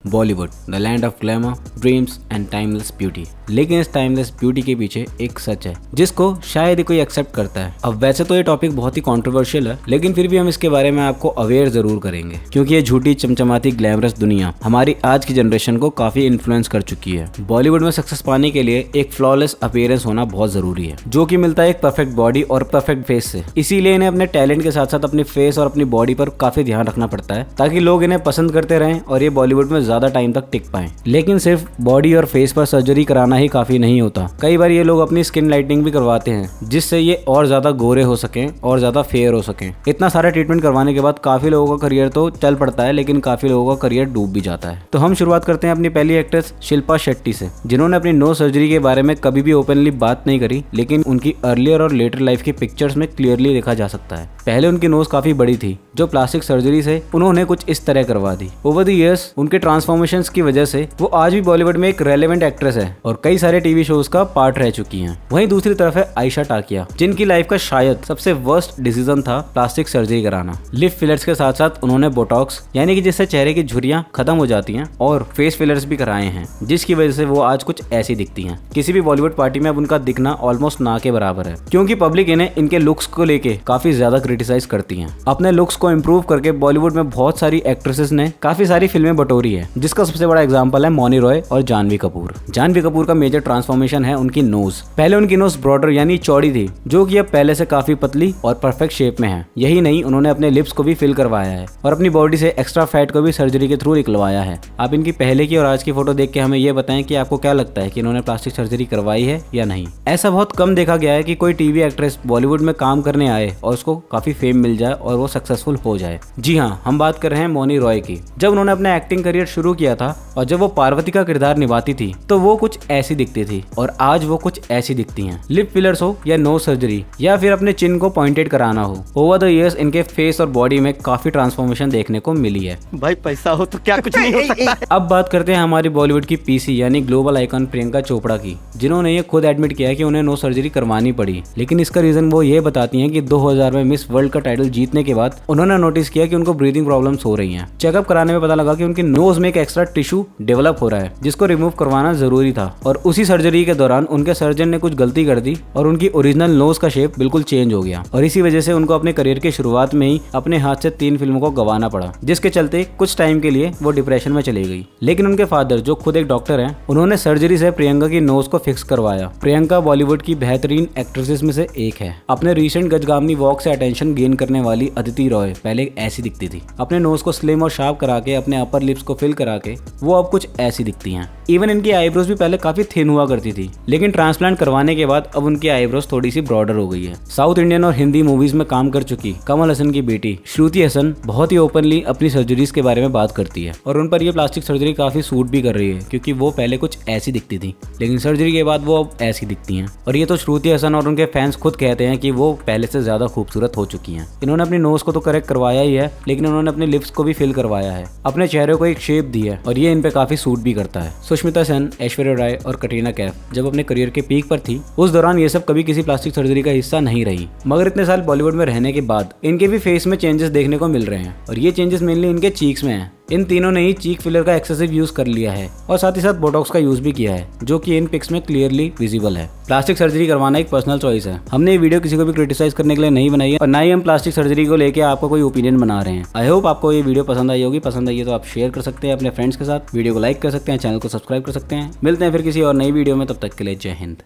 Bollywood, the land of glamour, dreams and timeless beauty. लेकिन इस timeless beauty के पीछे एक सच है जिसको शायद ही कोई एक्सेप्ट करता है। अब वैसे तो ये टॉपिक बहुत ही कंट्रोवर्शियल है, लेकिन फिर भी हम इसके बारे में आपको अवेयर जरूर करेंगे, क्योंकि ये झूठी चमचमाती ग्लैमरस दुनिया हमारी आज की जनरेशन को काफी इन्फ्लुएंस कर चुकी है। बॉलीवुड में सक्सेस पाने के लिए एक फ्लॉलेस अपीयरेंस होना बहुत जरूरी है, जो कि मिलता है एक परफेक्ट बॉडी और परफेक्ट फेस से। इसीलिए इन्हें अपने टैलेंट के साथ साथ अपने फेस और अपनी बॉडी पर काफी ध्यान रखना पड़ता है, ताकि लोग इन्हें पसंद करते रहें और ये बॉलीवुड में ज्यादा टाइम तक टिक पाएं। लेकिन सिर्फ बॉडी और फेस पर सर्जरी कराना ही काफी नहीं होता। कई बार ये लोग अपनी स्किन लाइटनिंग भी करवाते हैं, जिससे ये और ज्यादा गोरे हो सकें और ज्यादा फेयर हो सकें। इतना सारा ट्रीटमेंट करवाने के बाद काफी लोगों का करियर तो चल पड़ता है, लेकिन काफी लोगों का करियर डूब भी जाता है। तो हम शुरुआत करते हैं अपनी पहली एक्ट्रेस शिल्पा शेट्टी से, जिन्होंने अपनी नोज सर्जरी के बारे में कभी भी ओपनली बात नहीं करी, लेकिन उनकी अर्लियर और लेटर लाइफ की पिक्चर्स में क्लियरली देखा जा सकता है। पहले उनकी नोज काफी बड़ी थी, जो प्लास्टिक सर्जरी से उन्होंने कुछ इस तरह करवा दी। ओवर द इयर्स उनके ट्रांसफॉर्मेशंस की वजह से वो आज भी बॉलीवुड में एक रेलेवेंट एक्ट्रेस है और कई सारे टीवी शोज का पार्ट रह चुकी हैं। वहीं दूसरी तरफ है आयशा टाकिया, जिनकी लाइफ का शायद सबसे वर्स्ट डिसीजन था प्लास्टिक सर्जरी कराना। लिप फिलर्स के साथ साथ उन्होंने बोटॉक्स, यानी कि जिससे चेहरे की झुर्रियां खत्म हो जाती हैं, और फेस फिलर्स भी कराए हैं, जिसकी वजह से वो आज कुछ ऐसी दिखती हैं। किसी भी बॉलीवुड पार्टी में अब उनका दिखना ऑलमोस्ट ना के बराबर है, क्योंकि पब्लिक इन्हें इनके लुक्स को लेके काफी ज्यादा क्रिटिसाइज करती है। अपने लुक्स को इम्प्रूव करके बॉलीवुड में बहुत सारी एक्ट्रेसेस ने काफी सारी फिल्में बटोरी है, जिसका सबसे बड़ा एग्जांपल है मौनी रॉय और जानवी कपूर। जानवी कपूर का मेजर ट्रांसफॉर्मेशन है उनकी नोज। पहले उनकी नोज ब्रॉडर यानी चौड़ी थी, जो कि अब पहले से काफी पतली और परफेक्ट शेप में है। यही नहीं, उन्होंने अपने लिप्स को भी फिल करवाया है और अपनी बॉडी से एक्स्ट्रा फैट को भी सर्जरी के थ्रू निकलवाया है। आप इनकी पहले की और आज की फोटो देख के हमें ये बताएं कि आपको क्या लगता है कि इन्होंने प्लास्टिक सर्जरी करवाई है या नहीं। ऐसा बहुत कम देखा गया है कि कोई टीवी एक्ट्रेस बॉलीवुड में काम करने आए और उसको काफी फेम मिल जाए और वो सक्सेसफुल हो जाए। जी हाँ, हम बात कर रहे हैं मौनी रॉय की। जब उन्होंने अपना एक्टिंग करियर शुरू किया था और जब वो पार्वती का किरदार निभाती थी, तो वो कुछ ऐसी दिखती थी और आज वो कुछ ऐसी दिखती हैं। लिप फिलर्स हो या नोज सर्जरी या फिर अपने चिन को पॉइंटेड कराना हो, ओवर द इयर्स इनके फेस और बॉडी में काफी ट्रांसफॉर्मेशन देखने को मिली है। भाई पैसा हो तो क्या कुछ नहीं हो सकता। अब बात करते हैं हमारी बॉलीवुड की पीसी यानी ग्लोबल आइकन प्रियंका चोपड़ा की, जिन्होंने ये खुद एडमिट किया है कि उन्हें नोज सर्जरी करवानी पड़ी। लेकिन इसका रीजन वो ये बताती हैं कि 2000 में मिस वर्ल्ड का टाइटल जीतने के बाद उन्होंने नोटिस किया कि उनको ब्रीदिंग प्रॉब्लम्स हो रही हैं। चेकअप कराने में पता लगा कि उनकी नोज में एक एक्स्ट्रा टिश्यू डेवलप हो रहा है, जिसको रिमूव करवाना जरूरी था। और उसी सर्जरी के दौरान उनके सर्जन ने कुछ गलती कर दी और उनकी ओरिजिनल नोज का शेप बिल्कुल चेंज हो गया, और इसी वजह से उनको अपने करियर की शुरुआत में ही अपने हाथ से 3 फिल्मों को गंवाना पड़ा, जिसके चलते कुछ टाइम के लिए वो डिप्रेशन में चली गई। लेकिन उनके फादर, जो खुद एक डॉक्टर हैं, उन्होंने सर्जरी से प्रियंका की नोज को फिक्स करवाया। प्रियंका बॉलीवुड की बेहतरीन एक्ट्रेसेस में से एक है। अपने रिसेंट गजगामनी वॉक से अटेंशन गेन करने वाली अदिति रॉय पहले ऐसी दिखती थी। अपने नोज को स्लिम और शार्प करा के, अपने अपर लिप्स को फिल करा के वो अब कुछ ऐसी दिखती हैं। इवन इनकी आईब्रोज भी पहले काफी थिन हुआ करती थी, लेकिन ट्रांसप्लांट करवाने के बाद अब उनकी आईब्रोज थोड़ी सी ब्रॉडर हो गई है। साउथ इंडियन और हिंदी मूवीज में काम कर चुकी कमल हसन की बेटी श्रुति हसन बहुत ही ओपनली अपनी सर्जरीज के बारे में बात करती है, और उन पर ये प्लास्टिक सर्जरी काफी सूट भी कर रही है, क्योंकि वो पहले कुछ ऐसी दिखती थी, लेकिन सर्जरी के बाद वो अब ऐसी दिखती हैं। और ये तो श्रुति हसन और उनके फैंस खुद कहते हैं कि वो पहले से ज्यादा खूबसूरत हो चुकी हैं। इन्होंने अपनी नोज को तो करेक्ट करवाया ही है, लेकिन उन्होंने अपने लिप्स को भी फिल करवाया है, अपने चेहरे को एक शेप दी है, और ये इन पे काफी सूट भी करता है। सुष्मिता सेन, ऐश्वर्या राय और कटरीना कैफ जब अपने करियर के पीक पर थी, उस दौरान ये सब कभी किसी प्लास्टिक सर्जरी का हिस्सा नहीं रही। मगर इतने साल बॉलीवुड में रहने के बाद इनके भी फेस में चेंजेस देखने को मिल रहे हैं, और ये चेंजेस मेनली इनके चीक्स में हैं। इन तीनों ने ही चीक फिलर का एक्सेसिव यूज कर लिया है और साथ ही साथ बोटॉक्स का यूज भी किया है, जो कि इन पिक्स में क्लियरली विजिबल है। प्लास्टिक सर्जरी करवाना एक पर्सनल चॉइस है। हमने ये वीडियो किसी को भी क्रिटिसाइज करने के लिए नहीं बनाई है, और ना ही हम प्लास्टिक सर्जरी को लेकर आपको कोई ओपिनियन बना रहे हैं। आई होप आपको ये वीडियो पसंद आई होगी। पसंद आई है तो आप शेयर कर सकते हैं अपने फ्रेंड्स के साथ, वीडियो को लाइक कर सकते हैं, चैनल को सब्सक्राइब कर सकते हैं। मिलते हैं फिर किसी और नई वीडियो में, तब तक के लिए जय हिंद।